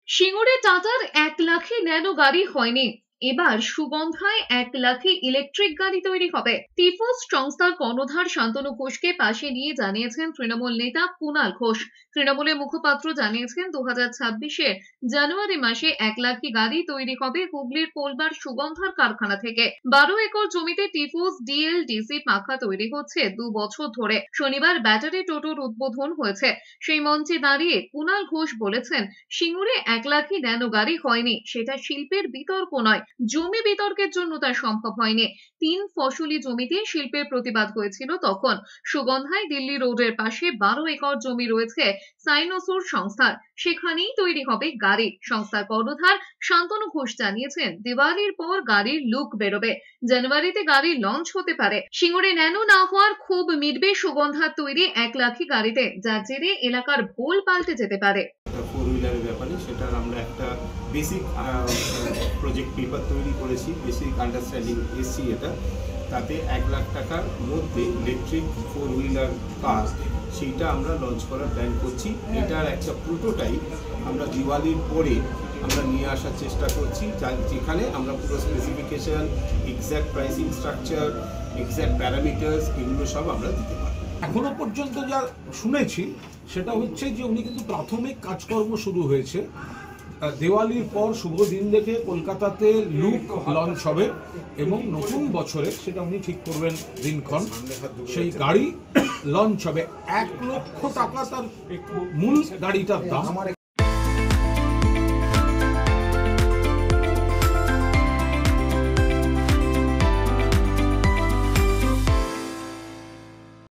সিঙ্গুরে টাটার 1 লাখে ন্যানো গাড়ি হয়নি, এবার সুগন্ধায় 1 লাখে ইলেকট্রিক গাড়ি তৈরি হবে। টিফোস সংস্থার কর্ণধার শান্তনু ঘোষকে পাশে নিয়ে জানিয়েছেন তৃণমূল নেতা কুণাল ঘোষ। তৃণমূলের মুখপাত্র জানিয়েছেন 2026-এর জানুয়ারি মাসে 1 লাখে গাড়ি তৈরি হবে হুগলির কোলবার সুগন্ধার কারখানা থেকে। 12 একর জমিতে টিফোস ডিএলডিসি পাখা তৈরি হচ্ছে 2 বছর ধরে। শনিবার ব্যাটারি টোটোর উদ্বোধন হয়েছে। সেই মঞ্চে দাঁড়িয়ে কুণাল ঘোষ বলেছেন, সিঙ্গুরে 1 লাখে ন্যানো গাড়ি হয়নি, সেটা শিল্পের বিতর্ক নয়, জমি বিতর্কের জন্য তা সম্ভব হয়নি। 3 ফসলি জমিতে শিল্পের প্রতিবাদ হয়েছিল তখন। সুগন্ধায় দিল্লি রোডের পাশে 12 একর জমি রয়েছে সাইনোসুর সংস্থার, সেখানেই তৈরি হবে গাড়ি। সংস্থার কর্ণধার শান্তনু ঘোষ জানিয়েছেন, দিওয়ালির পর গাড়ির লুক বেরোবে, জানুয়ারিতে গাড়ি লঞ্চ হতে পারে। সিঙ্গুরে ন্যানো না হওয়ার ক্ষোভ মিটবে সুগন্ধার তৈরি 1 লাখি গাড়িতে, যার জেরে এলাকার ভোল পাল্টে যেতে পারে। ফোর হুইলারের ব্যাপারে সেটার আমরা একটা বেসিক প্রজেক্ট পেপার তৈরি করেছি, বেসিক আন্ডারস্ট্যান্ডিং এসছি। এটা তাতে 1 লাখ টাকার মধ্যে ইলেকট্রিক ফোর হুইলার কার সেইটা আমরা লঞ্চ করার প্ল্যান করছি। এটার একটা প্রোটোটাইপ আমরা দিওয়ালির পরে আমরা নিয়ে আসার চেষ্টা করছি, যেখানে আমরা পুরো specification, exact pricing structure, exact parameters এগুলো সব আমরা দিতে পারি। এখনো পর্যন্ত যা শুনেছি সেটা হচ্ছে যে উনি কিন্তু প্রাথমিক কাজকর্ম শুরু হয়েছে। দিওয়ালির পর শুভ দিন দেখে কলকাতাতে লুক লঞ্চ হবে এবং নতুন বছরে সেটা উনি ঠিক করবেন দিনক্ষণ, সেই গাড়ি লঞ্চ হবে। 1 লক্ষ টাকা তার মূল গাড়িটার দাম।